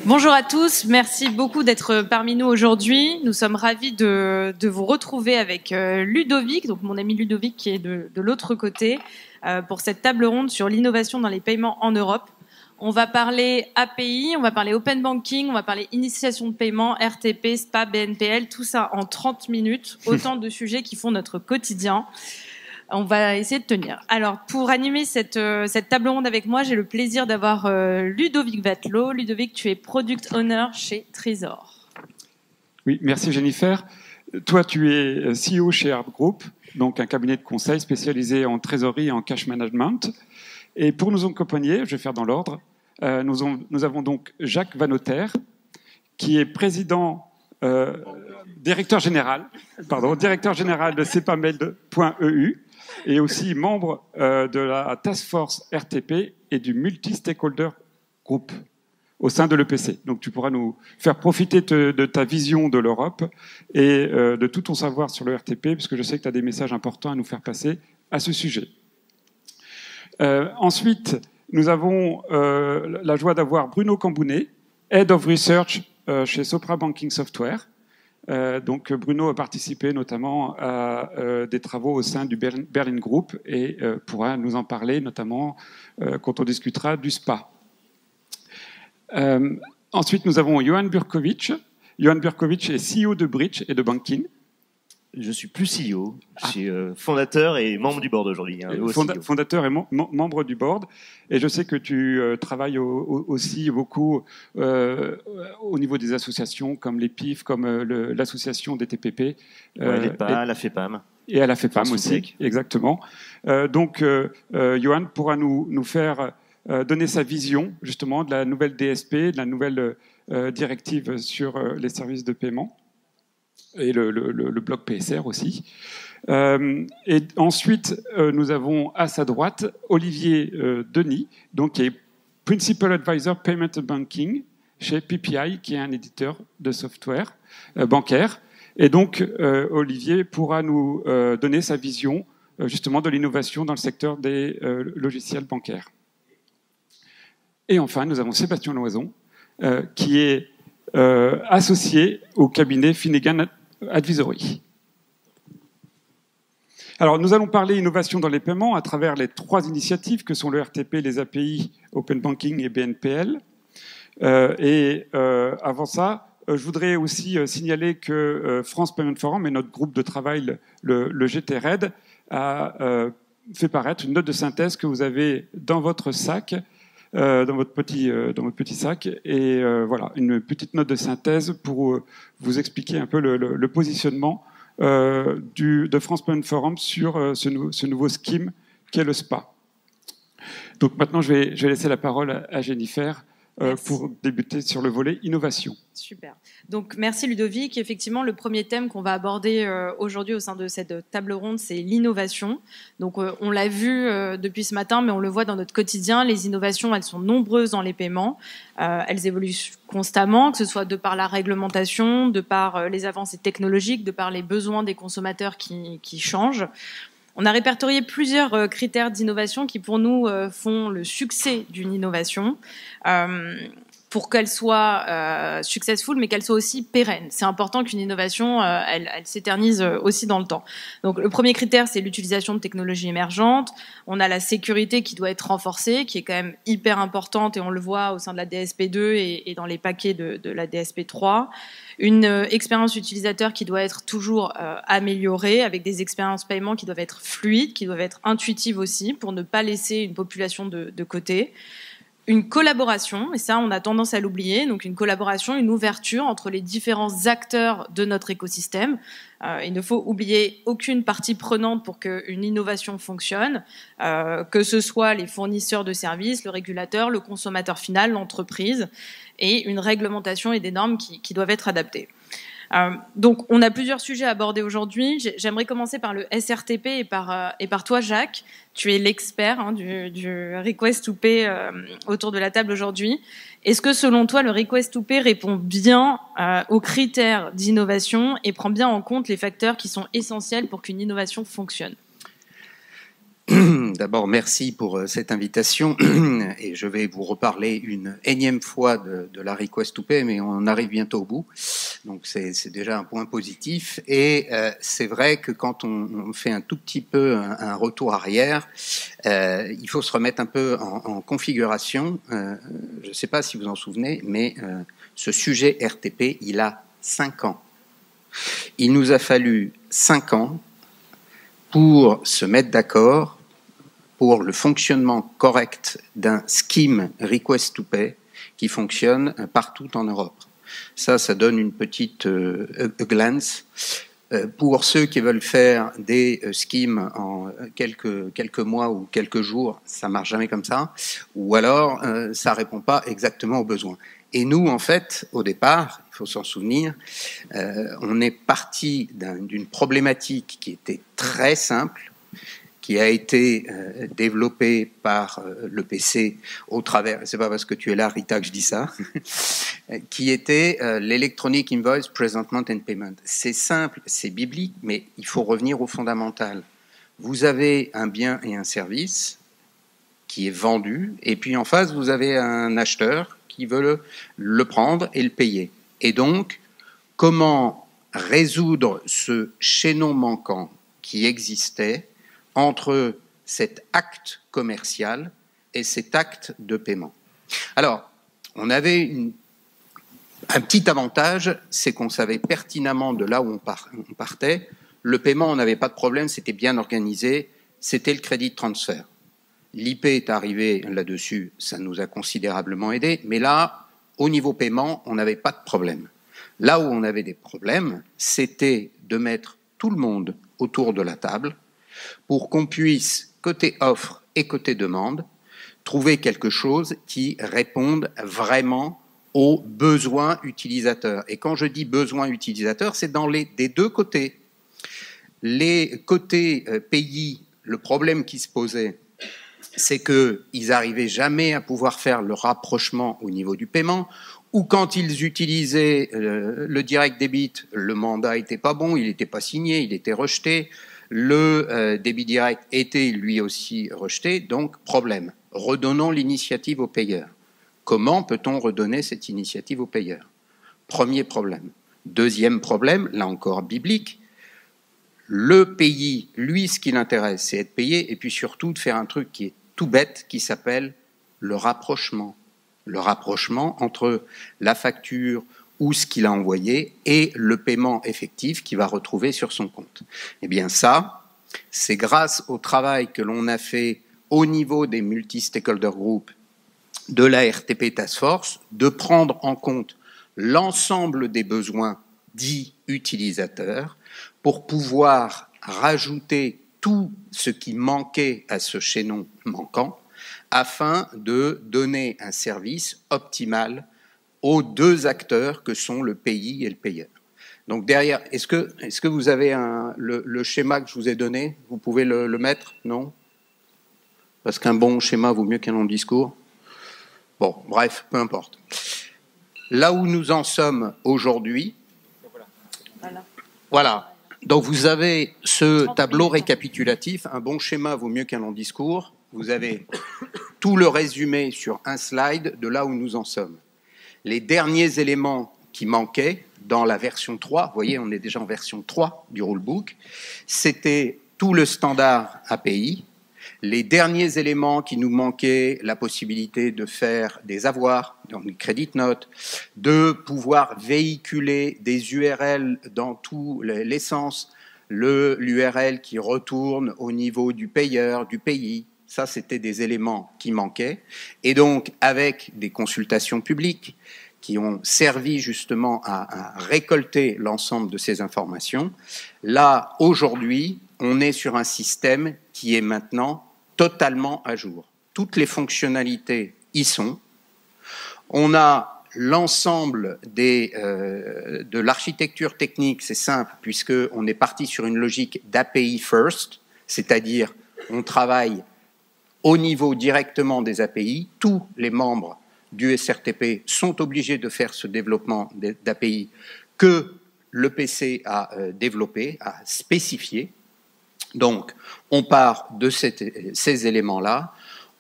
Bonjour à tous, merci beaucoup d'être parmi nous aujourd'hui. Nous sommes ravis de vous retrouver avec Ludovic, donc mon ami Ludovic qui est de l'autre côté, pour cette table ronde sur l'innovation dans les paiements en Europe. On va parler API, on va parler Open Banking, on va parler initiation de paiement, RTP, SPA, BNPL, tout ça en 30 minutes, autant de sujets qui font notre quotidien. On va essayer de tenir. Alors, pour animer cette table ronde avec moi, j'ai le plaisir d'avoir Ludovic Vattelot. Ludovic, tu es Product Owner chez Trésor. Oui, merci Jennifer. Toi, tu es CEO chez Harp Group, donc un cabinet de conseil spécialisé en trésorerie et en cash management. Et pour nous accompagner, je vais faire dans l'ordre, nous avons donc Jacques Vanoter, qui est directeur général de Cepamail.eu, et aussi membre de la Task Force RTP et du Multi-Stakeholder Group au sein de l'EPC. Donc tu pourras nous faire profiter de ta vision de l'Europe et de tout ton savoir sur le RTP, puisque je sais que tu as des messages importants à nous faire passer à ce sujet. Ensuite, nous avons la joie d'avoir Bruno Cambounet, Head of Research chez Sopra Banking Software. Donc Bruno a participé notamment à des travaux au sein du Berlin Group et pourra nous en parler notamment quand on discutera du SPA. Ensuite, nous avons Johan Burkovic. Johan Burkovic est CEO de Bridge et de Bankin. Je suis plus CEO, je suis fondateur et membre du board aujourd'hui. Fondateur et membre du board. Et je sais que tu travailles aussi beaucoup au niveau des associations comme les PIF, comme l'association des TPP. l'EPA, la FEPAM. Et à la FEPAM aussi, exactement. Donc, Johan pourra nous faire donner sa vision justement de la nouvelle DSP, de la nouvelle directive sur les services de paiement. Et le bloc PSR aussi. Et ensuite, nous avons à sa droite Olivier Denis, donc, qui est Principal Advisor Payment Banking chez PPI, qui est un éditeur de software bancaire. Et donc, Olivier pourra nous donner sa vision justement de l'innovation dans le secteur des logiciels bancaires. Et enfin, nous avons Sébastien Loison, qui est associé au cabinet Finnegan Advisory. Alors, nous allons parler innovation dans les paiements à travers les 3 initiatives que sont le RTP, les API, Open Banking et BNPL. Avant ça, je voudrais aussi signaler que France Payment Forum et notre groupe de travail, le GTRED, a fait paraître une note de synthèse que vous avez dans votre sac, dans votre petit sac, et voilà, une petite note de synthèse pour vous expliquer un peu le positionnement de France Payment Forum sur ce nouveau scheme qu'est le SPA. Donc maintenant, je vais laisser la parole à Jennifer pour débuter sur le volet innovation. Super. Donc merci Ludovic. Effectivement, le premier thème qu'on va aborder aujourd'hui au sein de cette table ronde, c'est l'innovation. Donc on l'a vu depuis ce matin, mais on le voit dans notre quotidien. Les innovations, elles sont nombreuses dans les paiements. Elles évoluent constamment, que ce soit de par la réglementation, de par les avancées technologiques, de par les besoins des consommateurs qui changent. On a répertorié plusieurs critères d'innovation qui, pour nous, font le succès d'une innovation. Pour qu'elle soit successful, mais qu'elle soit aussi pérenne. C'est important qu'une innovation, elle s'éternise aussi dans le temps. Donc, le premier critère, c'est l'utilisation de technologies émergentes. On a la sécurité qui doit être renforcée, qui est quand même hyper importante, et on le voit au sein de la DSP2 et dans les paquets de la DSP3. Une expérience utilisateur qui doit être toujours améliorée, avec des expériences paiement qui doivent être fluides, qui doivent être intuitives aussi, pour ne pas laisser une population de côté. Une collaboration, et ça on a tendance à l'oublier, donc une collaboration, une ouverture entre les différents acteurs de notre écosystème. Il ne faut oublier aucune partie prenante pour qu'une innovation fonctionne, que ce soit les fournisseurs de services, le régulateur, le consommateur final, l'entreprise, et une réglementation et des normes qui doivent être adaptées. Donc, on a plusieurs sujets à aborder aujourd'hui. J'aimerais commencer par le SRTP et par toi, Jacques. Tu es l'expert du Request to Pay autour de la table aujourd'hui. Est-ce que, selon toi, le Request to Pay répond bien aux critères d'innovation et prend bien en compte les facteurs qui sont essentiels pour qu'une innovation fonctionne ? D'abord, merci pour cette invitation et je vais vous reparler une énième fois de la Request to Pay, mais on arrive bientôt au bout, donc c'est déjà un point positif. Et c'est vrai que quand on fait un tout petit peu un retour arrière, il faut se remettre un peu en configuration. Je ne sais pas si vous en souvenez, mais ce sujet RTP, il a 5 ans. Il nous a fallu 5 ans pour se mettre d'accord pour le fonctionnement correct d'un scheme Request to Pay qui fonctionne partout en Europe. Ça donne une petite glance. Pour ceux qui veulent faire des schemes en quelques mois ou quelques jours, ça marche jamais comme ça. Ou alors, ça répond pas exactement aux besoins. Et nous, en fait, au départ, il faut s'en souvenir, on est parti d'une problématique qui était très simple, qui a été développé par le PC au travers, c'est pas parce que tu es là, Rita, que je dis ça, qui était l'Electronic Invoice Presentment and Payment. C'est simple, c'est biblique, mais il faut revenir au fondamental. Vous avez un bien et un service qui est vendu, et puis en face, vous avez un acheteur qui veut le prendre et le payer. Et donc, comment résoudre ce chaînon manquant qui existait entre cet acte commercial et cet acte de paiement. Alors, on avait un petit avantage, c'est qu'on savait pertinemment de là où on partait. Le paiement, on n'avait pas de problème, c'était bien organisé, c'était le crédit de transfert. L'IP est arrivé là-dessus, ça nous a considérablement aidé, mais là, au niveau paiement, on n'avait pas de problème. Là où on avait des problèmes, c'était de mettre tout le monde autour de la table pour qu'on puisse, côté offre et côté demande, trouver quelque chose qui réponde vraiment aux besoins utilisateurs. Et quand je dis besoins utilisateurs, c'est des deux côtés. Les côtés pays, le problème qui se posait, c'est qu'ils n'arrivaient jamais à pouvoir faire le rapprochement au niveau du paiement, ou quand ils utilisaient le direct debit, le mandat n'était pas bon, il n'était pas signé, il était rejeté. Le débit direct était lui aussi rejeté, donc problème. Redonnons l'initiative au payeur. Comment peut-on redonner cette initiative au payeur? Premier problème. Deuxième problème, là encore biblique, le pays, lui, ce qui l'intéresse, c'est être payé, et puis surtout de faire un truc qui est tout bête, qui s'appelle le rapprochement. Le rapprochement entre la facture ou ce qu'il a envoyé et le paiement effectif qu'il va retrouver sur son compte. Eh bien ça, c'est grâce au travail que l'on a fait au niveau des multi-stakeholder groups de la RTP Task Force, de prendre en compte l'ensemble des besoins dits utilisateurs pour pouvoir rajouter tout ce qui manquait à ce chaînon manquant afin de donner un service optimal aux deux acteurs que sont le pays et le payeur. Donc derrière, est-ce que vous avez le schéma que je vous ai donné? Vous pouvez le mettre? Non? Parce qu'un bon schéma vaut mieux qu'un long discours. Bon, bref, peu importe. Là où nous en sommes aujourd'hui, voilà. Donc vous avez ce tableau récapitulatif, un bon schéma vaut mieux qu'un long discours. Vous avez tout le résumé sur un slide de là où nous en sommes. Les derniers éléments qui manquaient dans la version 3, vous voyez, on est déjà en version 3 du rulebook, c'était tout le standard API. Les derniers éléments qui nous manquaient, la possibilité de faire des avoirs, donc des credit notes, de pouvoir véhiculer des URL dans tous les sens, l'URL qui retourne au niveau du payeur, du pays, ça c'était des éléments qui manquaient. Et donc avec des consultations publiques qui ont servi justement à récolter l'ensemble de ces informations, là aujourd'hui on est sur un système qui est maintenant totalement à jour. Toutes les fonctionnalités y sont. On a l'ensemble de l'architecture technique, c'est simple, puisqu'on est parti sur une logique d'API first, c'est-à-dire on travaille au niveau directement des API. Tous les membres du SRTP sont obligés de faire ce développement d'API que le PC a développé, a spécifié. Donc, on part de ces éléments-là.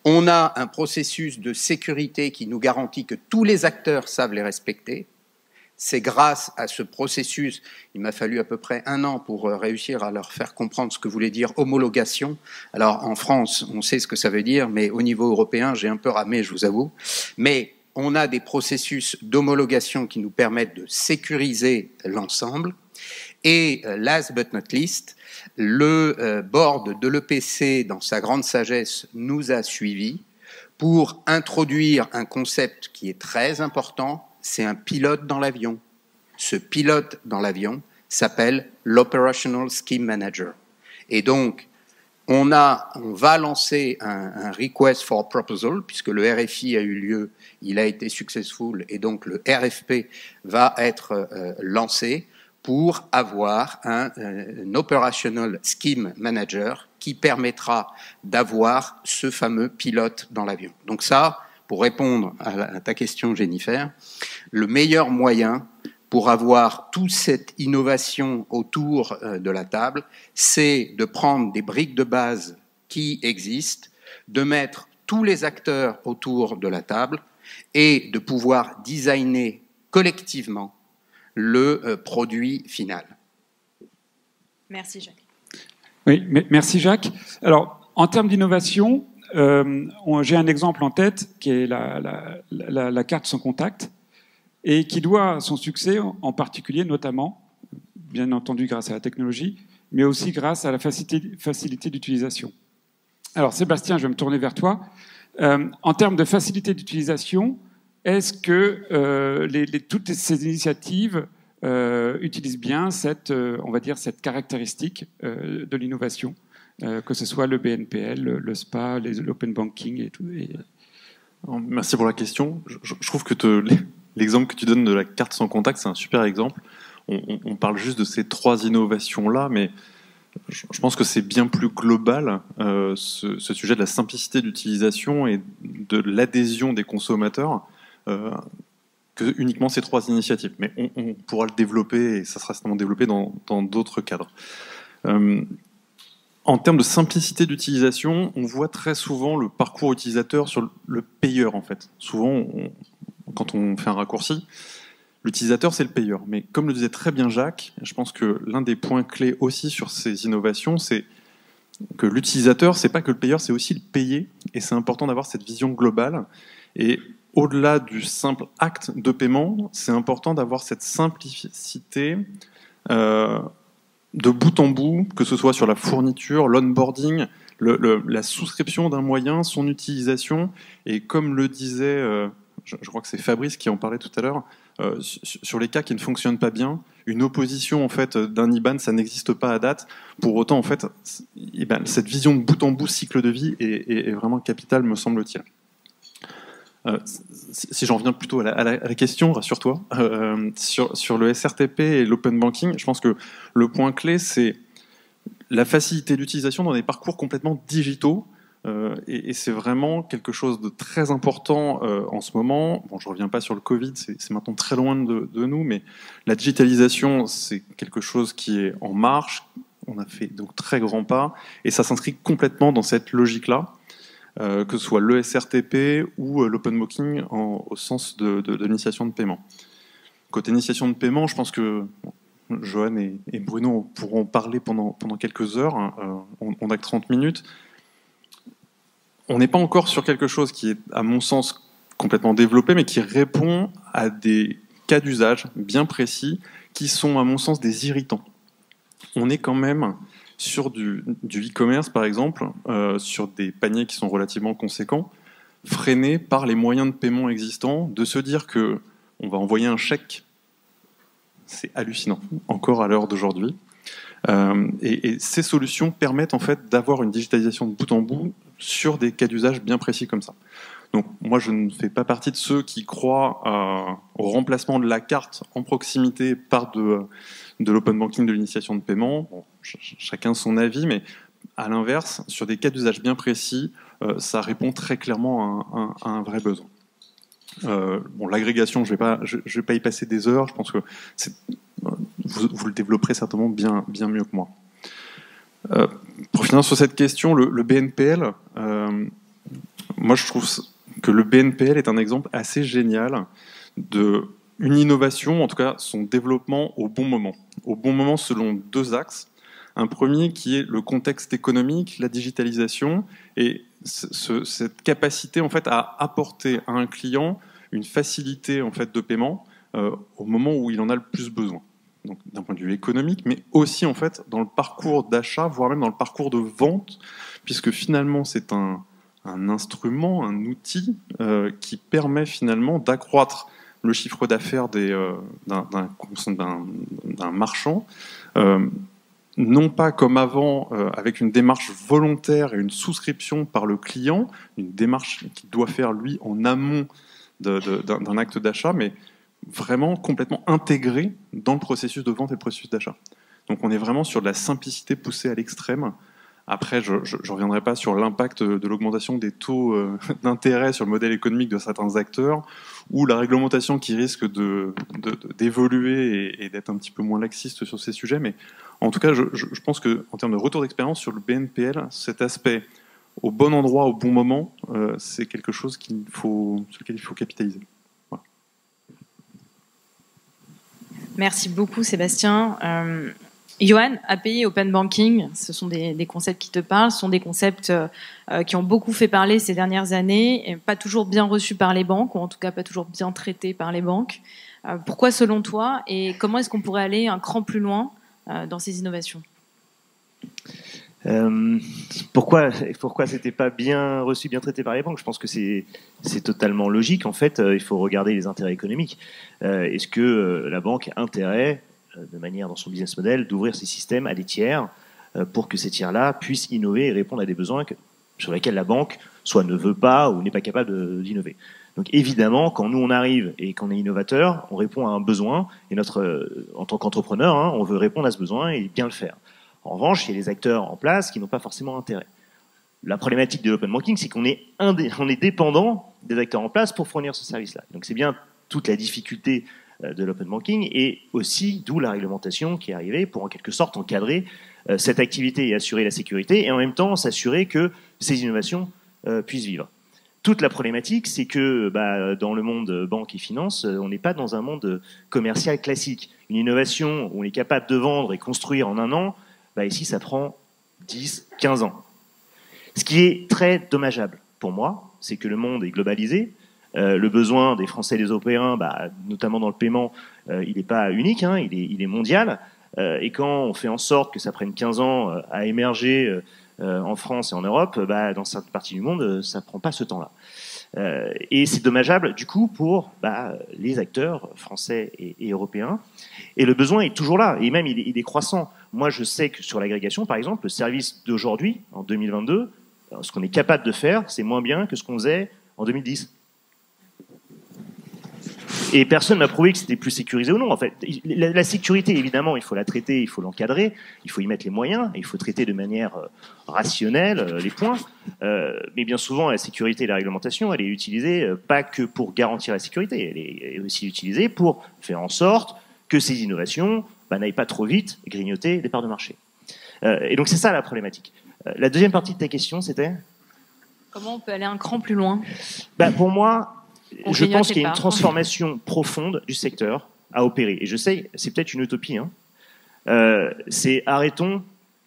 On a un processus de sécurité qui nous garantit que tous les acteurs savent les respecter. C'est grâce à ce processus, il m'a fallu à peu près 1 an pour réussir à leur faire comprendre ce que voulait dire homologation. Alors, en France, on sait ce que ça veut dire, mais au niveau européen, j'ai un peu ramé, je vous avoue. Mais on a des processus d'homologation qui nous permettent de sécuriser l'ensemble. Et last but not least, le board de l'EPC, dans sa grande sagesse, nous a suivis pour introduire un concept qui est très important, c'est un pilote dans l'avion. Ce pilote dans l'avion s'appelle l'Operational Scheme Manager. Et donc, on va lancer un request for proposal, puisque le RFI a eu lieu, il a été successful, et donc le RFP va être lancé pour avoir un Operational Scheme Manager qui permettra d'avoir ce fameux pilote dans l'avion. Donc ça, pour répondre à ta question, Jennifer, le meilleur moyen pour avoir toute cette innovation autour de la table, c'est de prendre des briques de base qui existent, de mettre tous les acteurs autour de la table et de pouvoir designer collectivement le produit final. Merci Jacques. Oui, merci Jacques. Alors, en termes d'innovation, j'ai un exemple en tête qui est la carte sans contact et qui doit son succès en particulier, notamment, bien entendu grâce à la technologie, mais aussi grâce à la facilité d'utilisation. Alors Sébastien, je vais me tourner vers toi. En termes de facilité d'utilisation, est-ce que toutes ces initiatives utilisent bien on va dire, cette caractéristique de l'innovation, que ce soit le BNPL, le SPA, l'open banking et tout. Merci pour la question. Je trouve que l'exemple que tu donnes de la carte sans contact, c'est un super exemple. On parle juste de ces 3 innovations-là, mais je pense que c'est bien plus global, ce sujet de la simplicité d'utilisation et de l'adhésion des consommateurs, que uniquement ces 3 initiatives. Mais on pourra le développer, et ça sera certainement développé dans d'autres cadres. En termes de simplicité d'utilisation, on voit très souvent le parcours utilisateur sur le payeur, en fait. Souvent, quand on fait un raccourci, l'utilisateur, c'est le payeur. Mais comme le disait très bien Jacques, je pense que l'un des points clés aussi sur ces innovations, c'est que l'utilisateur, c'est pas que le payeur, c'est aussi le payé. Et c'est important d'avoir cette vision globale. Et au-delà du simple acte de paiement, c'est important d'avoir cette simplicité de bout en bout, que ce soit sur la fourniture, l'onboarding, la souscription d'un moyen, son utilisation. Et comme le disait, je crois que c'est Fabrice qui en parlait tout à l'heure, sur les cas qui ne fonctionnent pas bien, une opposition en fait d'un IBAN, ça n'existe pas à date. Pour autant, en fait, cette vision de bout en bout, cycle de vie, est vraiment capitale, me semble-t-il. Si j'en reviens plutôt à la question, rassure-toi, sur le SRTP et l'open banking, je pense que le point clé, c'est la facilité d'utilisation dans des parcours complètement digitaux. Et c'est vraiment quelque chose de très important en ce moment. Bon, je ne reviens pas sur le Covid, c'est maintenant très loin de nous, mais la digitalisation, c'est quelque chose qui est en marche. On a fait donc très grands pas, et ça s'inscrit complètement dans cette logique-là. Que ce soit le SRTP ou l'open banking au sens de l'initiation de paiement. Côté initiation de paiement, je pense que Johan et Bruno pourront en parler pendant quelques heures. On n'a que 30 minutes. On n'est pas encore sur quelque chose qui est, à mon sens, complètement développé, mais qui répond à des cas d'usage bien précis qui sont, à mon sens, des irritants. On est quand même sur du e-commerce, par exemple, sur des paniers qui sont relativement conséquents, freinés par les moyens de paiement existants, de se dire que on va envoyer un chèque, c'est hallucinant, encore à l'heure d'aujourd'hui. Et ces solutions permettent en fait d'avoir une digitalisation de bout en bout sur des cas d'usage bien précis comme ça. Donc moi, je ne fais pas partie de ceux qui croient au remplacement de la carte en proximité par de l'open banking, de l'initiation de paiement. Bon, chacun son avis, mais à l'inverse, sur des cas d'usage bien précis, ça répond très clairement à un vrai besoin. Bon, l'agrégation, je vais pas y passer des heures. Je pense que vous le développerez certainement bien mieux que moi. Pour finir sur cette question, le BNPL, moi je trouve que le BNPL est un exemple assez génial d'une innovation, en tout cas son développement au bon moment. Au bon moment selon deux axes. Un premier qui est le contexte économique, la digitalisation, et cette capacité en fait, à apporter à un client une facilité en fait, de paiement au moment où il en a le plus besoin. Donc d'un point de vue économique, mais aussi en fait dans le parcours d'achat, voire même dans le parcours de vente, puisque finalement c'est un instrument, un outil qui permet finalement d'accroître le chiffre d'affaires d'un marchand, non pas comme avant, avec une démarche volontaire et une souscription par le client, une démarche qu'il doit faire lui en amont d'un acte d'achat, mais vraiment complètement intégré dans le processus de vente et le processus d'achat. Donc on est vraiment sur de la simplicité poussée à l'extrême. Après, je ne reviendrai pas sur l'impact de l'augmentation des taux d'intérêt sur le modèle économique de certains acteurs, ou la réglementation qui risque d'évoluer et d'être un petit peu moins laxiste sur ces sujets. Mais en tout cas, je pense qu'en termes de retour d'expérience sur le BNPL, cet aspect au bon endroit, au bon moment, c'est quelque chose sur lequel il faut capitaliser. Voilà. Merci beaucoup, Sébastien. Johan, API, Open Banking, ce sont des concepts qui te parlent, ce sont des concepts qui ont beaucoup fait parler ces dernières années, et pas toujours bien reçus par les banques, ou en tout cas pas toujours bien traités par les banques. Pourquoi selon toi, et comment est-ce qu'on pourrait aller un cran plus loin dans ces innovations ? Pourquoi c'était pas bien reçu, bien traité par les banques ? Je pense que c'est totalement logique. En fait, il faut regarder les intérêts économiques. Est-ce que la banque a intérêt, de manière dans son business model, d'ouvrir ses systèmes à des tiers pour que ces tiers-là puissent innover et répondre à des besoins sur lesquels la banque soit ne veut pas ou n'est pas capable d'innover. Donc évidemment, quand nous on arrive et qu'on est innovateur, on répond à un besoin, et en tant qu'entrepreneur, on veut répondre à ce besoin et bien le faire. En revanche, il y a des acteurs en place qui n'ont pas forcément intérêt. La problématique de l'open banking, c'est qu'on est dépendant des acteurs en place pour fournir ce service-là. Donc c'est bien toute la difficulté de l'open banking, et aussi d'où la réglementation qui est arrivée pour en quelque sorte encadrer cette activité et assurer la sécurité, et en même temps s'assurer que ces innovations puissent vivre. Toute la problématique, c'est que dans le monde banque et finance, on n'est pas dans un monde commercial classique. Une innovation où on est capable de vendre et construire en un an, ici ça prend 10, 15 ans. Ce qui est très dommageable pour moi, c'est que le monde est globalisé. Le besoin des Français et des Européens, notamment dans le paiement, il n'est pas unique, il est mondial. Et quand on fait en sorte que ça prenne 15 ans à émerger en France et en Europe, dans certaines parties du monde, ça ne prend pas ce temps-là. Et c'est dommageable, du coup, pour les acteurs français et européens. Et le besoin est toujours là, et même il est croissant. Moi, je sais que sur l'agrégation, par exemple, le service d'aujourd'hui, en 2022, ce qu'on est capable de faire, c'est moins bien que ce qu'on faisait en 2010. Et personne m'a prouvé que c'était plus sécurisé ou non. En fait, la sécurité, évidemment, il faut la traiter, il faut l'encadrer, il faut y mettre les moyens, il faut traiter de manière rationnelle les points. Mais bien souvent, la sécurité et la réglementation, elle est utilisée pas que pour garantir la sécurité, elle est aussi utilisée pour faire en sorte que ces innovations n'aillent pas trop vite et grignoter des parts de marché. Et donc c'est ça la problématique. La deuxième partie de ta question, c'était ? Comment on peut aller un cran plus loin ? Pour moi, je pense qu'il y a une transformation profonde du secteur à opérer. Et je sais, c'est peut-être une utopie. C'est arrêtons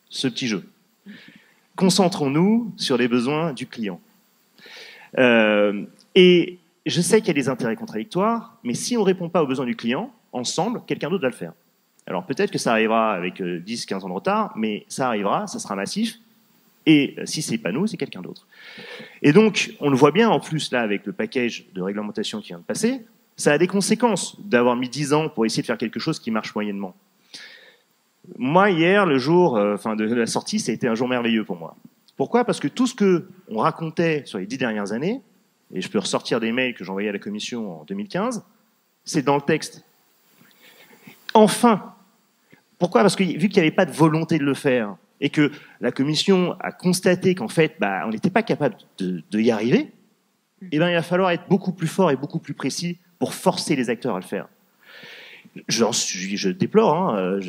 ce petit jeu. Concentrons-nous sur les besoins du client. Et je sais qu'il y a des intérêts contradictoires, mais si on ne répond pas aux besoins du client, ensemble, quelqu'un d'autre va le faire. Alors peut-être que ça arrivera avec 10-15 ans de retard, mais ça arrivera, ça sera massif. Et si c'est pas nous, c'est quelqu'un d'autre. Et donc, on le voit bien en plus là avec le package de réglementation qui vient de passer, ça a des conséquences d'avoir mis 10 ans pour essayer de faire quelque chose qui marche moyennement. Moi, hier, le jour de la sortie, ça a été un jour merveilleux pour moi. Pourquoi ? Parce que tout ce que on racontait sur les 10 dernières années, et je peux ressortir des mails que j'envoyais à la commission en 2015, c'est dans le texte. Enfin. Pourquoi ? Parce que vu qu'il n'y avait pas de volonté de le faire, et que la commission a constaté qu'en fait, on n'était pas capable de y arriver, il va falloir être beaucoup plus fort et beaucoup plus précis pour forcer les acteurs à le faire. Je déplore, hein,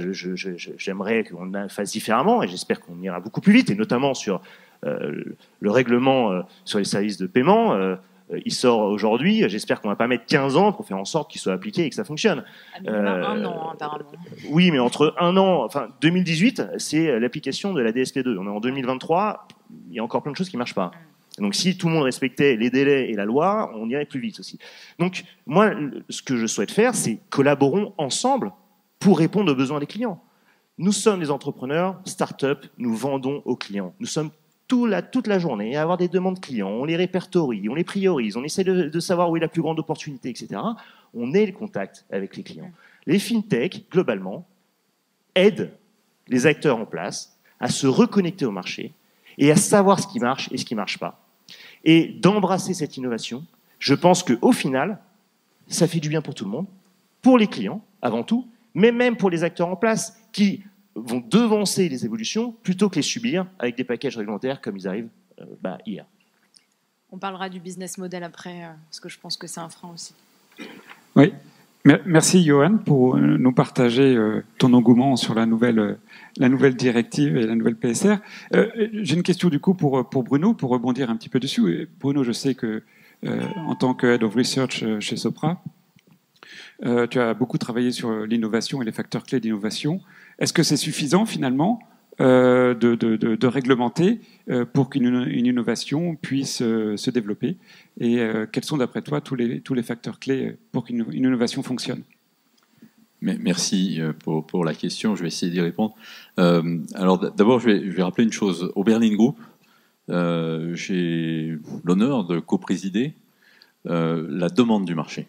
j'aimerais qu'on fasse différemment et j'espère qu'on ira beaucoup plus vite, et notamment sur le règlement sur les services de paiement. Il sort aujourd'hui, j'espère qu'on va pas mettre 15 ans pour faire en sorte qu'il soit appliqué et que ça fonctionne. Un an, apparemment. Oui, mais entre un an, enfin 2018, c'est l'application de la DSP2. On est en 2023, il y a encore plein de choses qui marchent pas. Donc si tout le monde respectait les délais et la loi, on irait plus vite aussi. Donc moi, ce que je souhaite faire, c'est collaborons ensemble pour répondre aux besoins des clients. Nous sommes des entrepreneurs, start-up, nous vendons aux clients. Nous sommes toute la journée à avoir des demandes clients, on les répertorie, on les priorise, on essaie de savoir où est la plus grande opportunité, etc. On est le contact avec les clients. Les fintech, globalement, aident les acteurs en place à se reconnecter au marché et à savoir ce qui marche et ce qui ne marche pas. Et d'embrasser cette innovation, je pense qu'au final, ça fait du bien pour tout le monde, pour les clients avant tout, mais même pour les acteurs en place qui vont devancer les évolutions plutôt que les subir avec des packages réglementaires comme ils arrivent hier. On parlera du business model après, parce que je pense que c'est un frein aussi. Oui, merci Johan pour nous partager ton engouement sur la nouvelle directive et la nouvelle PSR. J'ai une question du coup pour Bruno, pour rebondir un petit peu dessus. Bruno, je sais que en tant que Head of Research chez Sopra, tu as beaucoup travaillé sur l'innovation et les facteurs clés d'innovation. Est-ce que c'est suffisant finalement de réglementer pour qu'une innovation puisse se développer? Et quels sont d'après toi tous les facteurs clés pour qu'une innovation fonctionne? Merci pour la question, je vais essayer d'y répondre. Alors d'abord, je vais rappeler une chose. Au Berlin Group, j'ai l'honneur de co-présider la demande du marché.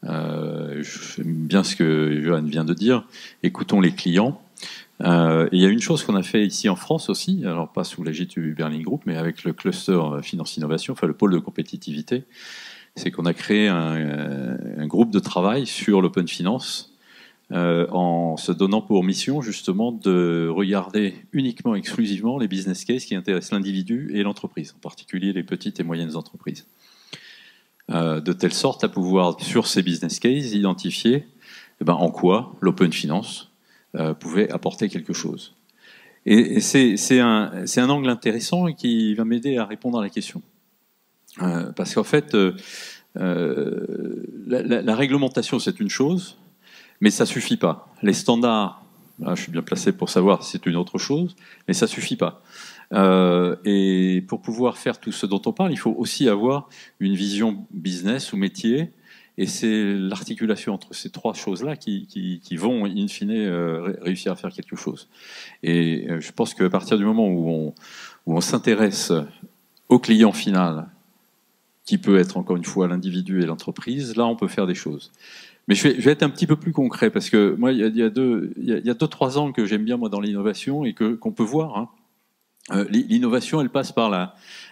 J'aime bien ce que Johan vient de dire. Écoutons les clients. Il y a une chose qu'on a fait ici en France aussi, alors pas sous l'égide du Berlin Group, mais avec le cluster Finance Innovation, enfin le pôle de compétitivité, c'est qu'on a créé un groupe de travail sur l'open finance en se donnant pour mission justement de regarder uniquement, exclusivement les business cases qui intéressent l'individu et l'entreprise, en particulier les petites et moyennes entreprises. De telle sorte à pouvoir, sur ces business cases, identifier en quoi l'open finance pouvait apporter quelque chose. Et c'est un angle intéressant et qui va m'aider à répondre à la question. Parce qu'en fait, la réglementation, c'est une chose, mais ça suffit pas. Les standards, je suis bien placé pour savoir si c'est une autre chose, mais ça suffit pas. Et pour pouvoir faire tout ce dont on parle, il faut aussi avoir une vision business ou métier, et c'est l'articulation entre ces trois choses-là qui vont, in fine, réussir à faire quelque chose. Et je pense qu'à partir du moment où on s'intéresse au client final, qui peut être encore une fois l'individu et l'entreprise, là on peut faire des choses. Mais je vais être un petit peu plus concret, parce que moi il y a deux, trois angles que j'aime bien moi dans l'innovation et qu'on peut voir, hein. L'innovation, elle passe par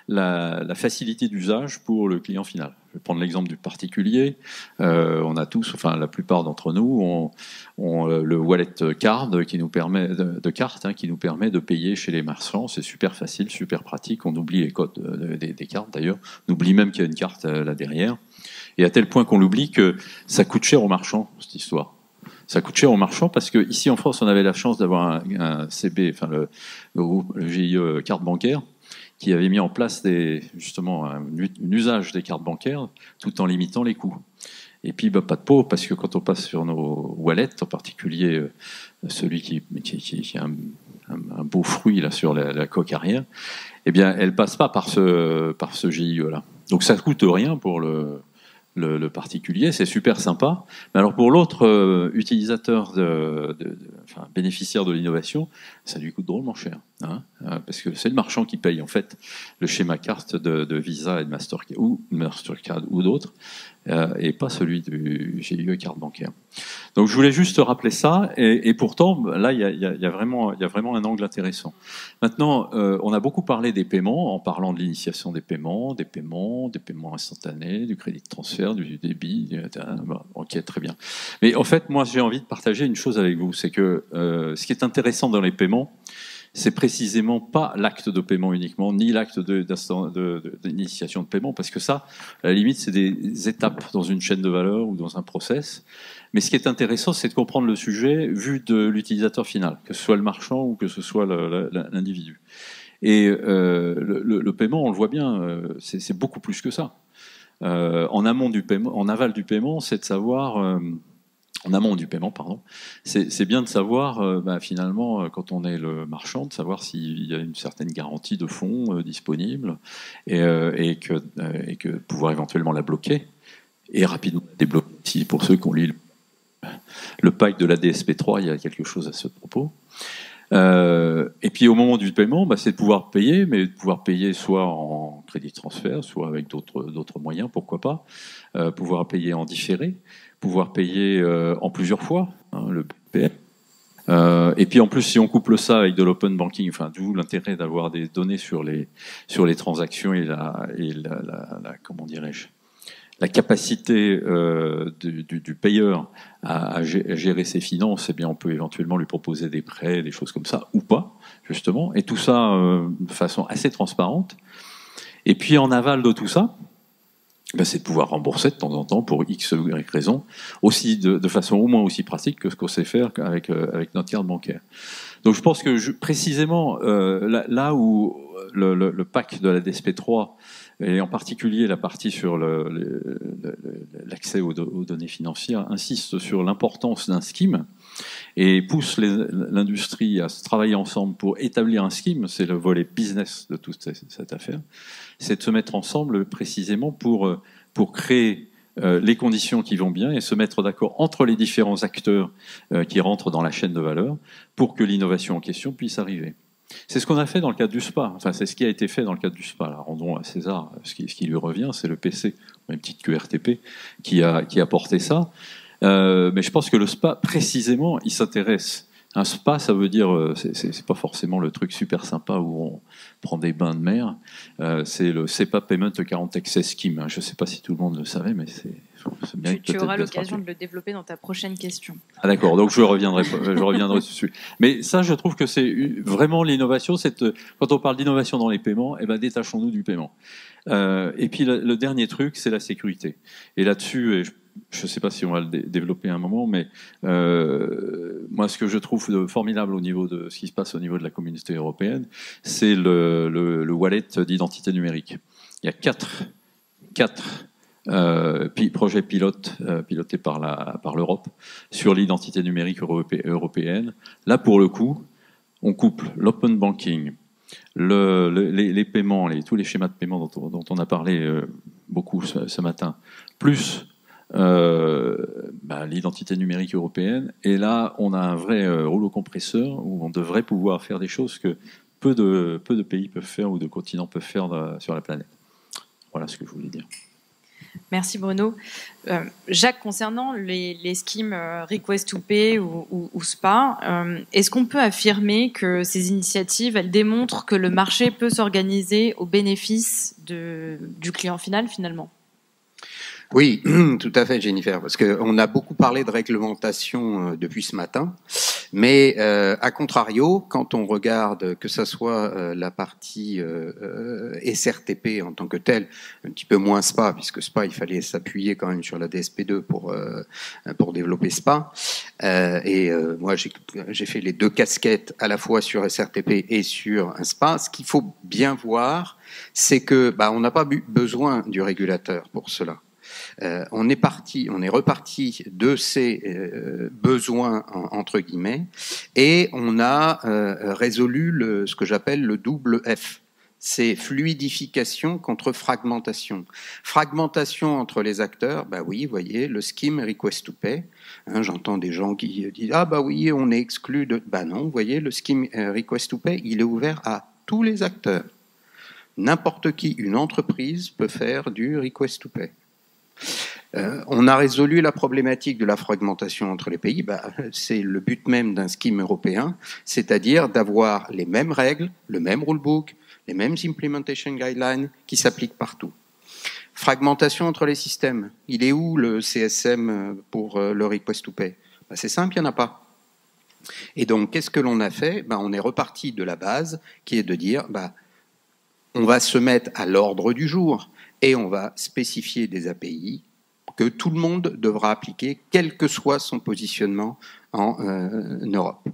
la facilité d'usage pour le client final. Je vais prendre l'exemple du particulier. On a tous, enfin la plupart d'entre nous, ont le wallet card qui nous permet de carte, qui nous permet de payer chez les marchands. C'est super facile, super pratique. On oublie les codes des cartes d'ailleurs. On oublie même qu'il y a une carte là derrière. Et à tel point qu'on l'oublie que ça coûte cher aux marchands, cette histoire. Ça coûte cher aux marchands parce que ici en France, on avait la chance d'avoir un CB, enfin le GIE carte bancaire, qui avait mis en place justement un usage des cartes bancaires tout en limitant les coûts. Et puis pas de peau, parce que quand on passe sur nos wallets, en particulier celui qui a un beau fruit là sur la coque arrière, eh bien elle passe pas par ce GIE là. Donc ça coûte rien pour le particulier, c'est super sympa. Mais alors pour l'autre utilisateur, enfin, bénéficiaire de l'innovation, ça lui coûte drôlement cher, parce que c'est le marchand qui paye en fait le schéma carte de Visa et de Mastercard ou d'autres, et pas celui du GIE carte bancaire. Donc je voulais juste rappeler ça, et pourtant là il y a vraiment un angle intéressant. Maintenant, on a beaucoup parlé des paiements en parlant de l'initiation des paiements instantanés, du crédit de transfert, du débit, ok, très bien. Mais en fait, moi j'ai envie de partager une chose avec vous, c'est que ce qui est intéressant dans les paiements, c'est précisément pas l'acte de paiement uniquement, ni l'acte d'initiation de paiement, parce que ça, à la limite, c'est des étapes dans une chaîne de valeur ou dans un process. Mais ce qui est intéressant, c'est de comprendre le sujet vu de l'utilisateur final, que ce soit le marchand ou que ce soit l'individu. Et le paiement, on le voit bien, c'est beaucoup plus que ça. En amont du paiement, en aval du paiement, c'est de savoir... en amont du paiement, pardon, c'est bien de savoir, finalement, quand on est le marchand, de savoir s'il y a une certaine garantie de fonds disponible et que pouvoir éventuellement la bloquer et rapidement la débloquer. Pour ceux qui ont lu le pack de la DSP3, il y a quelque chose à ce propos. Et puis au moment du paiement, c'est de pouvoir payer, mais de pouvoir payer soit en crédit transfert, soit avec d'autres moyens, pourquoi pas, pouvoir payer en différé, pouvoir payer en plusieurs fois, le BPM. Et puis en plus, si on couple ça avec de l'open banking, d'où l'intérêt d'avoir des données sur les transactions et comment dirais-je, la capacité du payeur à gérer ses finances, eh bien, on peut éventuellement lui proposer des prêts, des choses comme ça, ou pas, justement, et tout ça de façon assez transparente. Et puis en aval de tout ça, c'est de pouvoir rembourser de temps en temps pour X ou Y raison, aussi de façon au moins aussi pratique que ce qu'on sait faire avec notre carte bancaire. Donc je pense que précisément là où le pack de la DSP3 et en particulier la partie sur l'accès aux données financières insiste sur l'importance d'un scheme et pousse l'industrie à se travailler ensemble pour établir un scheme, c'est le volet business de toute cette affaire, c'est de se mettre ensemble précisément pour créer les conditions qui vont bien et se mettre d'accord entre les différents acteurs qui rentrent dans la chaîne de valeur pour que l'innovation en question puisse arriver. C'est ce qu'on a fait dans le cadre du SPA. C'est ce qui a été fait dans le cadre du SPA. Là, rendons à César ce qui lui revient, c'est le PC, une petite QRTP, qui a porté ça. Mais je pense que le SPA, précisément, il s'intéresse. Un SPA, ça veut dire, c'est pas forcément le truc super sympa où on prend des bains de mer. C'est le SEPA Payment Current Access Scheme. Je ne sais pas si tout le monde le savait, mais c'est bien. Tu auras l'occasion de le développer dans ta prochaine question. Ah, d'accord, donc je reviendrai dessus. Mais ça, je trouve que c'est vraiment l'innovation. Quand on parle d'innovation dans les paiements, détachons-nous du paiement. Et puis le dernier truc, c'est la sécurité. Et là-dessus, je ne sais pas si on va le développer à un moment, mais moi, ce que je trouve formidable au niveau de ce qui se passe au niveau de la communauté européenne, c'est le wallet d'identité numérique. Il y a quatre projets pilotes pilotés par l'Europe sur l'identité numérique européenne. Là, pour le coup, on couple l'open banking, les paiements, tous les schémas de paiement dont on a parlé beaucoup ce matin, plus l'identité numérique européenne. Et là, on a un vrai rouleau compresseur où on devrait pouvoir faire des choses que peu de pays peuvent faire ou de continents peuvent faire sur la planète. Voilà ce que je voulais dire. Merci Bruno. Jacques, concernant les schemes Request to Pay ou SPA, est-ce qu'on peut affirmer que ces initiatives, elles démontrent que le marché peut s'organiser au bénéfice du client final finalement ? Oui, tout à fait, Jennifer, parce qu'on a beaucoup parlé de réglementation depuis ce matin, mais à contrario, quand on regarde que ça soit la partie SRTP en tant que telle, un petit peu moins SPA, puisque SPA, il fallait s'appuyer quand même sur la DSP2 pour développer SPA, moi j'ai fait les deux casquettes à la fois sur SRTP et sur un SPA. Ce qu'il faut bien voir, c'est que on n'a pas besoin du régulateur pour cela. On est reparti de ces besoins entre guillemets, et on a résolu ce que j'appelle le double F. C'est fluidification contre fragmentation. Fragmentation entre les acteurs, oui, vous voyez, le scheme Request to Pay. J'entends des gens qui disent oui, on est exclu de. Non, vous voyez, le scheme Request to Pay, il est ouvert à tous les acteurs. N'importe qui, une entreprise peut faire du Request to Pay. On a résolu la problématique de la fragmentation entre les pays. C'est le but même d'un scheme européen, c'est-à-dire d'avoir les mêmes règles, le même rulebook, les mêmes implementation guidelines qui s'appliquent partout. Fragmentation entre les systèmes. Il est où le CSM pour le Request to Pay ? C'est simple, il n'y en a pas. Et donc, qu'est-ce que l'on a fait? On est reparti de la base, qui est de dire, on va se mettre à l'ordre du jour et on va spécifier des API que tout le monde devra appliquer, quel que soit son positionnement en Europe.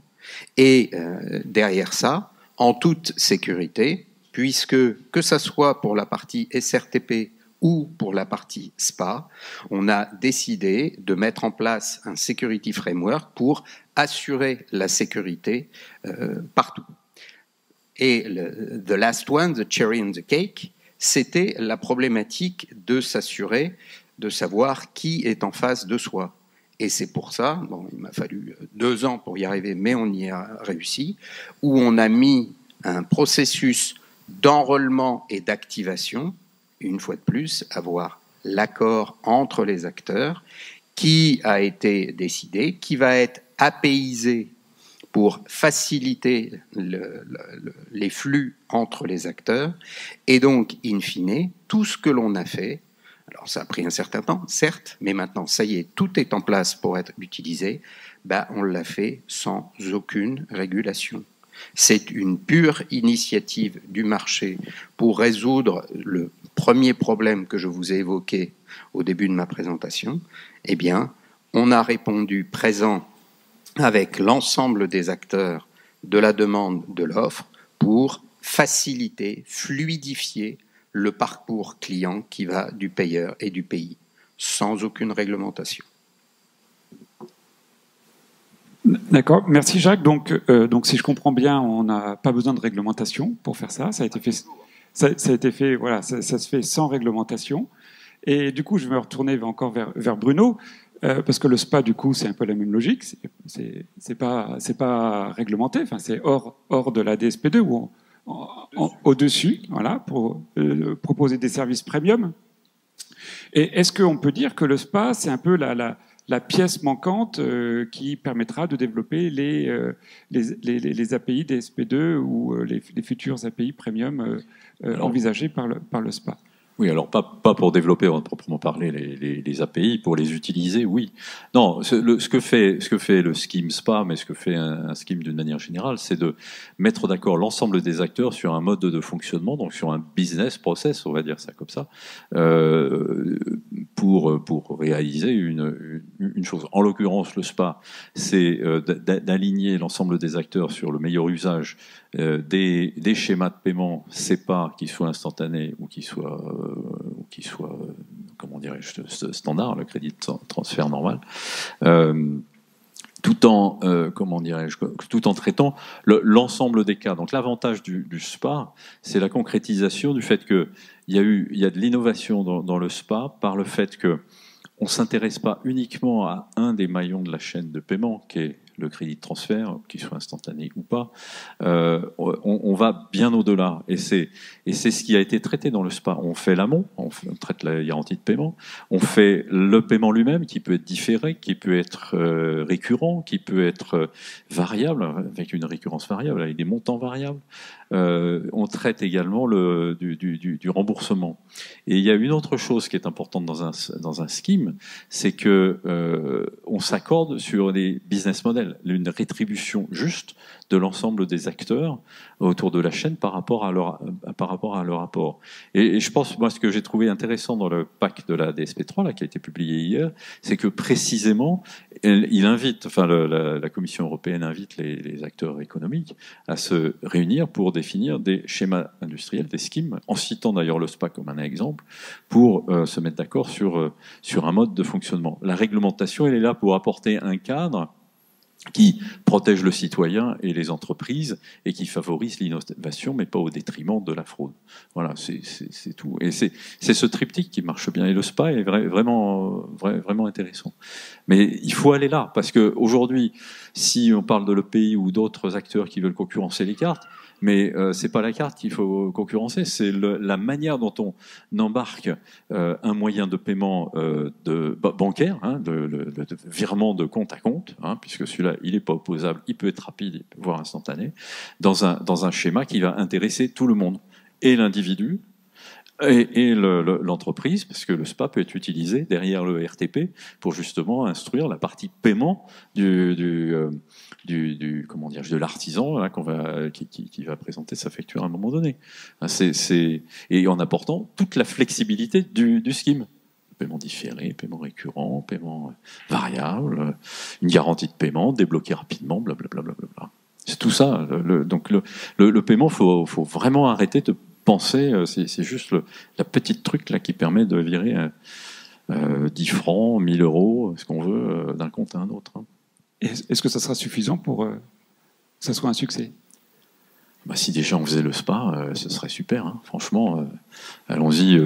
Et derrière ça, en toute sécurité, puisque que ça soit pour la partie SRTP ou pour la partie SPA, on a décidé de mettre en place un security framework pour assurer la sécurité partout. Et the last one, the cherry on the cake, c'était la problématique de s'assurer, de savoir qui est en face de soi. Et c'est pour ça, il m'a fallu 2 ans pour y arriver, mais on y a réussi, où on a mis un processus d'enrôlement et d'activation, une fois de plus, avoir l'accord entre les acteurs, qui a été décidé, qui va être APIsé pour faciliter les flux entre les acteurs. Et donc, in fine, tout ce que l'on a fait, alors ça a pris un certain temps, certes, mais maintenant, ça y est, tout est en place pour être utilisé, on l'a fait sans aucune régulation. C'est une pure initiative du marché pour résoudre le premier problème que je vous ai évoqué au début de ma présentation. Eh bien, on a répondu présent avec l'ensemble des acteurs de la demande de l'offre pour faciliter, fluidifier le parcours client qui va du payeur et du pays, sans aucune réglementation. D'accord, merci Jacques. Donc, si je comprends bien, on n'a pas besoin de réglementation pour faire ça. Ça a été fait, voilà, ça se fait sans réglementation. Et du coup, je vais me retourner encore vers Bruno, parce que le SPA, du coup, c'est un peu la même logique. C'est pas réglementé. Enfin, c'est hors de la DSP2 ou au-dessus, voilà, pour proposer des services premium. Et est-ce qu'on peut dire que le SPA, c'est un peu la pièce manquante qui permettra de développer les API DSP2 ou les futures API premium envisagées par le SPA? Oui, alors pas pour développer à proprement parler les API, pour les utiliser, oui. Non, ce que fait le scheme SPA, mais ce que fait un scheme d'une manière générale, c'est de mettre d'accord l'ensemble des acteurs sur un mode de fonctionnement, donc sur un business process, on va dire ça comme ça, pour réaliser une chose. En l'occurrence, le SPA, c'est d'aligner l'ensemble des acteurs sur le meilleur usage des schémas de paiement SEPA qui soient instantanés ou qui soient comment dirais-je, standard, le crédit de transfert normal, tout en traitant l'ensemble des cas. Donc l'avantage du SPA, c'est la concrétisation du fait qu'il y a de l'innovation dans le SPA par le fait que on s'intéresse pas uniquement à un des maillons de la chaîne de paiement, qui est le crédit de transfert, qu'il soit instantané ou pas. On va bien au-delà. Et c'est ce qui a été traité dans le SPA. On fait l'amont, on traite la garantie de paiement, on fait le paiement lui-même, qui peut être différé, qui peut être récurrent, qui peut être variable, avec une récurrence variable, avec des montants variables. On traite également du remboursement. Et il y a une autre chose qui est importante dans un scheme, c'est que on s'accorde sur des business models, une rétribution juste de l'ensemble des acteurs autour de la chaîne par rapport à leur apport. Et je pense, moi, ce que j'ai trouvé intéressant dans le pack de la DSP3 là, qui a été publié hier, c'est que précisément, il invite, la Commission européenne invite les acteurs économiques à se réunir pour définir des schémas industriels, des schemes, en citant d'ailleurs le SPA comme un exemple, pour se mettre d'accord sur un mode de fonctionnement. La réglementation, elle est là pour apporter un cadre qui protège le citoyen et les entreprises et qui favorise l'innovation, mais pas au détriment de la fraude. Voilà, c'est tout. Et c'est ce triptyque qui marche bien. Et le SPA est vraiment intéressant. Mais il faut aller là, parce qu'aujourd'hui, si on parle de l'EPI ou d'autres acteurs qui veulent concurrencer les cartes, mais c'est pas la carte qu'il faut concurrencer, c'est la manière dont on embarque un moyen de paiement bancaire, de virement de compte à compte, puisque celui-là, il n'est pas opposable, il peut être rapide, voire instantané, dans un schéma qui va intéresser tout le monde, et l'individu, et l'entreprise, parce que le SPA peut être utilisé derrière le RTP pour justement instruire la partie paiement comment dire, de l'artisan là, qui va présenter sa facture à un moment donné. Et en apportant toute la flexibilité du scheme. Paiement différé, paiement récurrent, paiement variable, une garantie de paiement, débloquer rapidement, blablabla. C'est tout ça. Donc le paiement, faut vraiment arrêter de penser. C'est juste la petite truc là qui permet de virer 10 francs, 1000 euros, ce qu'on veut, d'un compte à un autre. Hein. Est-ce que ça sera suffisant pour que ça soit un succès? Bah, si déjà on faisait le SPA, ce serait super. Hein. Franchement, allons-y.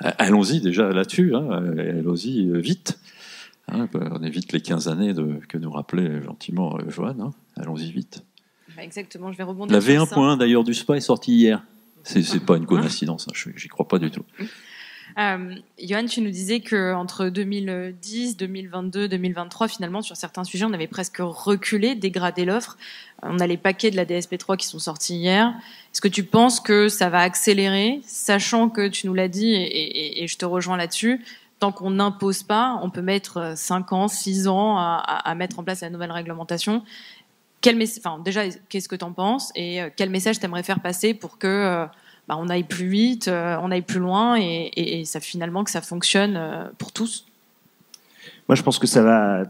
Allons-y déjà là-dessus, hein, allons-y vite. Hein, on évite les 15 années que nous rappelait gentiment Joanne. Hein. Allons-y vite. Bah exactement, je vais rebondir la sur ça. V1.1 d'ailleurs du SPA est sortie hier. C'est pas une coïncidence, hein, j'y crois pas du tout. Johan, tu nous disais qu'entre 2010, 2022, 2023, finalement, sur certains sujets, on avait presque reculé, dégradé l'offre. On a les paquets de la DSP3 qui sont sortis hier. Est-ce que tu penses que ça va accélérer, sachant que tu nous l'as dit, et je te rejoins là-dessus, tant qu'on n'impose pas, on peut mettre 5 ans, 6 ans à mettre en place la nouvelle réglementation. Déjà, qu'est-ce que tu en penses et quel message tu aimerais faire passer pour que on aille plus vite, on aille plus loin et ça, finalement que ça fonctionne pour tous? Moi, je pense que ça va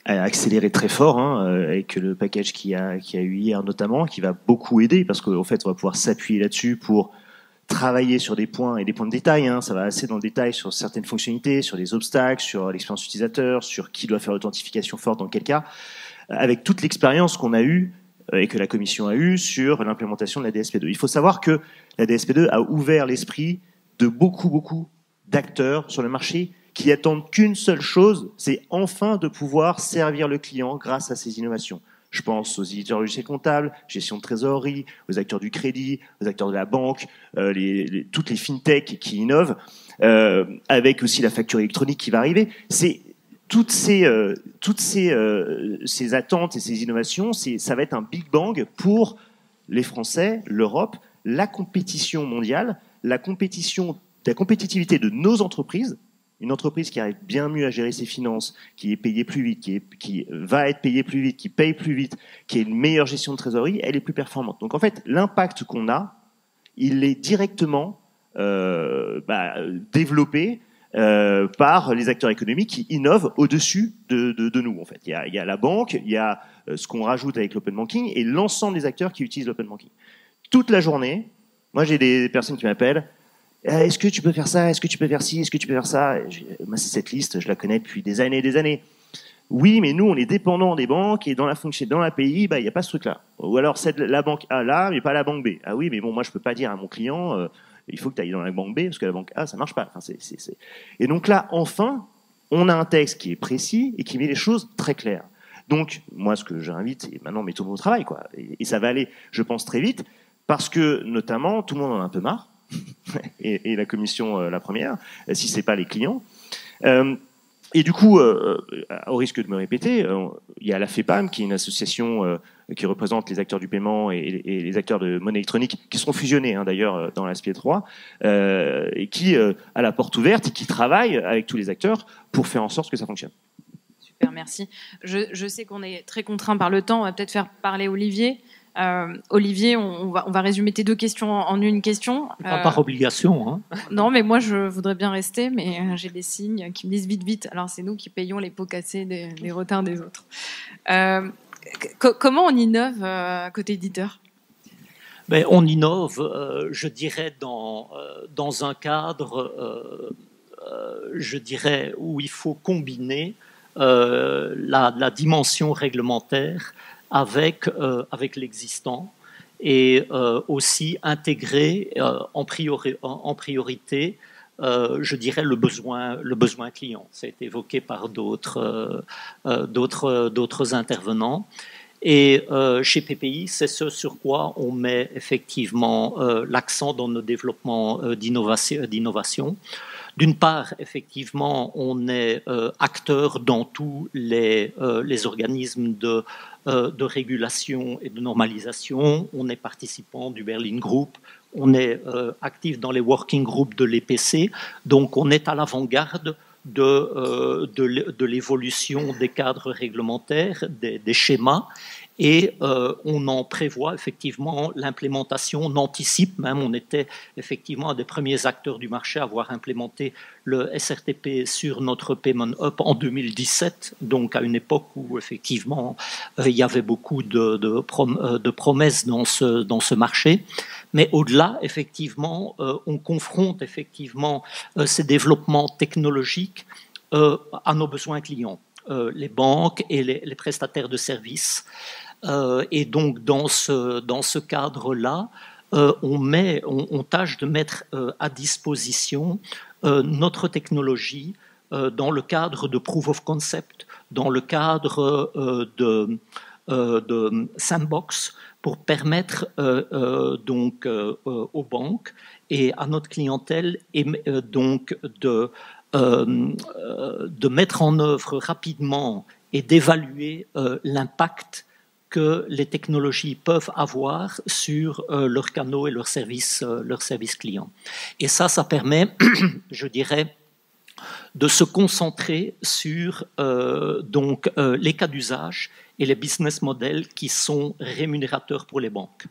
accélérer très fort avec le package qu'il y a eu hier notamment, qui va beaucoup aider parce qu'en fait, on va pouvoir s'appuyer là-dessus pour travailler sur des points et des points de détail. Ça va assez dans le détail sur certaines fonctionnalités, sur les obstacles, sur l'expérience utilisateur, sur qui doit faire l'authentification forte dans quel cas, avec toute l'expérience qu'on a eue et que la Commission a eue sur l'implémentation de la DSP2. Il faut savoir que la DSP2 a ouvert l'esprit de beaucoup d'acteurs sur le marché qui attendent qu'une seule chose, c'est enfin de pouvoir servir le client grâce à ces innovations. Je pense aux éditeurs de logiciels comptables, gestion de trésorerie, aux acteurs du crédit, aux acteurs de la banque, toutes les fintechs qui innovent, avec aussi la facture électronique qui va arriver. C'est toutes ces attentes et ces innovations, ça va être un Big Bang pour les Français, l'Europe, la compétition mondiale, la compétitivité de nos entreprises. Une entreprise qui arrive bien mieux à gérer ses finances, qui est payée plus vite, qui va être payée plus vite, qui paye plus vite, qui a une meilleure gestion de trésorerie, elle est plus performante. Donc en fait, l'impact qu'on a, il est directement développé par les acteurs économiques qui innovent au-dessus de nous. En fait, il y a la banque, il y a ce qu'on rajoute avec l'open banking et l'ensemble des acteurs qui utilisent l'open banking. Toute la journée, moi j'ai des personnes qui m'appellent. Est-ce que tu peux faire ça? Est-ce que tu peux faire ci? Est-ce que tu peux faire ça? Moi, cette liste, je la connais depuis des années et des années. Oui, mais nous, on est dépendants des banques et dans l'API, il n'y a pas ce truc-là. Ou alors, c'est la banque A là, mais pas la banque B. Ah oui, mais bon, moi, je peux pas dire à mon client, il faut que tu ailles dans la banque B parce que la banque A, ça marche pas. Enfin, Et donc là, enfin, on a un texte qui est précis et qui met les choses très claires. Donc, moi, ce que j'invite, c'est maintenant, mettons-nous au travail, quoi. Et ça va aller, je pense, très vite parce que, notamment, tout le monde en a un peu marre. et la commission la première, si c'est pas les clients. Et du coup, au risque de me répéter, il y a la FEPAM, qui est une association qui représente les acteurs du paiement et les acteurs de monnaie électronique, qui seront fusionnés d'ailleurs dans l'ASP3, et qui a la porte ouverte et qui travaille avec tous les acteurs pour faire en sorte que ça fonctionne. Super, merci. Je sais qu'on est très contraint par le temps, on va peut-être faire parler Olivier. Olivier, on va résumer tes deux questions en une question. Pas par obligation. Hein. Non, mais moi, je voudrais bien rester, mais j'ai des signes qui me disent vite. Alors, c'est nous qui payons les pots cassés des retards des autres. Comment on innove côté éditeur? Ben, on innove, je dirais, dans un cadre, je dirais, où il faut combiner la dimension réglementaire avec l'existant et aussi intégrer en priorité, je dirais, le besoin client. Ça a été évoqué par d'autres intervenants. Et chez PPI, c'est ce sur quoi on met effectivement l'accent dans nos développements d'innovation. D'une part, effectivement, on est acteur dans tous les organismes de régulation et de normalisation. On est participant du Berlin Group, on est actif dans les working groups de l'EPC, donc on est à l'avant-garde de l'évolution des cadres réglementaires, des schémas, et on en prévoit effectivement l'implémentation, on anticipe même, on était effectivement un des premiers acteurs du marché à avoir implémenté le SRTP sur notre Payment Hub en 2017, donc à une époque où effectivement il y avait beaucoup de promesses dans ce marché. Mais au-delà, effectivement, on confronte effectivement ces développements technologiques à nos besoins clients, les banques et les prestataires de services. Et donc, dans ce cadre-là, on tâche de mettre à disposition notre technologie dans le cadre de proof of concept, dans le cadre de sandbox, pour permettre donc aux banques et à notre clientèle donc de mettre en œuvre rapidement et d'évaluer l'impact que les technologies peuvent avoir sur leurs canaux et leurs services clients. Et ça permet, je dirais, de se concentrer sur donc les cas d'usage et les business models qui sont rémunérateurs pour les banques.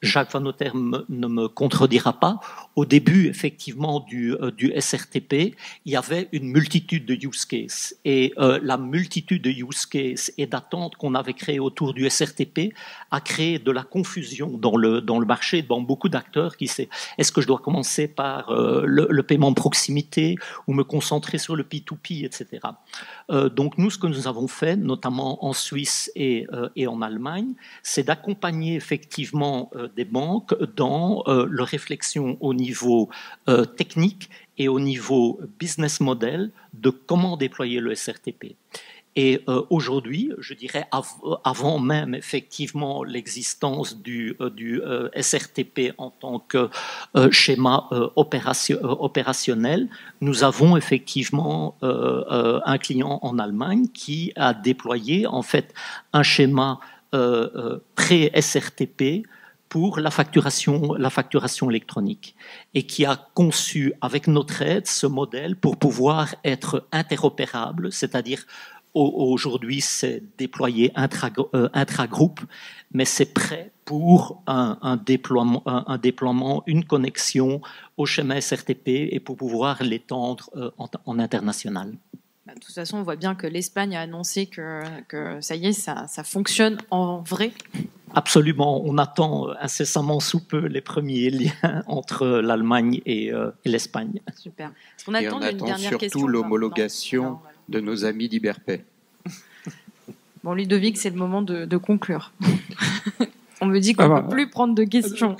Jacques Van Noter ne me contredira pas. Au début, effectivement, du SRTP, il y avait une multitude de use cases. Et la multitude de use cases et d'attentes qu'on avait créées autour du SRTP a créé de la confusion dans le marché, dans beaucoup d'acteurs qui disaient est-ce que je dois commencer par le paiement de proximité ou me concentrer sur le P2P, etc. Donc nous, ce que nous avons fait, notamment en Suisse et en Allemagne, c'est d'accompagner effectivement des banques dans leur réflexion au niveau technique et au niveau business model de comment déployer le SRTP. Et aujourd'hui, je dirais avant même effectivement l'existence du SRTP en tant que schéma opérationnel, nous avons effectivement un client en Allemagne qui a déployé en fait un schéma pré-SRTP pour la facturation électronique et qui a conçu avec notre aide ce modèle pour pouvoir être interopérable, c'est-à-dire aujourd'hui c'est déployé intragroupe, mais c'est prêt pour un déploiement, une connexion au schéma SRTP et pour pouvoir l'étendre en international. De toute façon, on voit bien que l'Espagne a annoncé que ça y est, ça fonctionne en vrai. Absolument. On attend incessamment sous peu les premiers liens entre l'Allemagne et l'Espagne. Super. Est-ce qu'on attend une dernière surtout question l'homologation de nos amis d'Iberpay. Bon, Ludovic, c'est le moment de conclure. On me dit qu'on ne peut plus prendre de questions.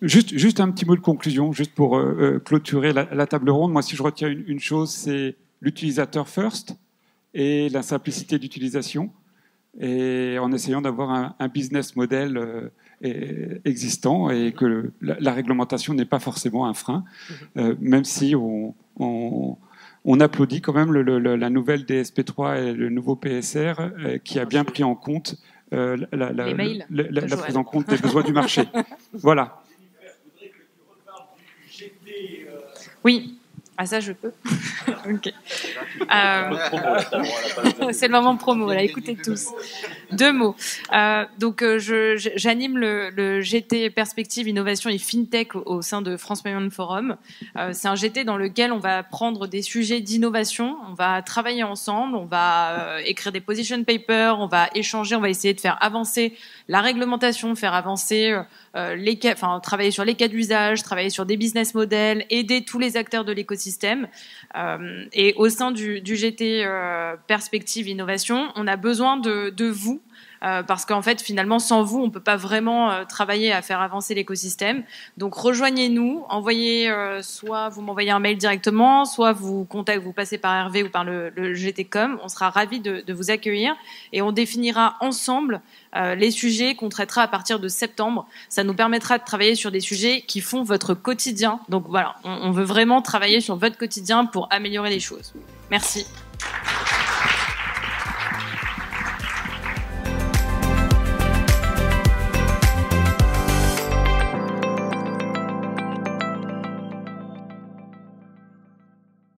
Juste un petit mot de conclusion, juste pour clôturer la table ronde. Moi, si je retiens une chose, c'est l'utilisateur first et la simplicité d'utilisation, et en essayant d'avoir un business model existant et que la réglementation n'est pas forcément un frein, même si on applaudit quand même la nouvelle DSP3 et le nouveau PSR qui a bien pris en compte la prise en compte des besoins du marché. Voilà. Oui. Ah ça je peux. Okay. C'est le moment promo, voilà, écoutez tous. 2 mots. Donc j'anime le GT Perspective, Innovation et FinTech au sein de France Payment Forum. C'est un GT dans lequel on va prendre des sujets d'innovation, on va travailler ensemble, on va écrire des position papers, on va échanger, on va essayer de faire avancer la réglementation, faire avancer travailler sur les cas d'usage, travailler sur des business models, aider tous les acteurs de l'écosystème. Et au sein du GT Perspective Innovation, on a besoin de vous. Parce qu'en fait, finalement, sans vous, on ne peut pas vraiment travailler à faire avancer l'écosystème. Donc, rejoignez-nous, envoyez, soit vous m'envoyez un mail directement, soit vous passez par Hervé ou par le GTCom. On sera ravis de vous accueillir et on définira ensemble les sujets qu'on traitera à partir de septembre. Ça nous permettra de travailler sur des sujets qui font votre quotidien. Donc voilà, on veut vraiment travailler sur votre quotidien pour améliorer les choses. Merci.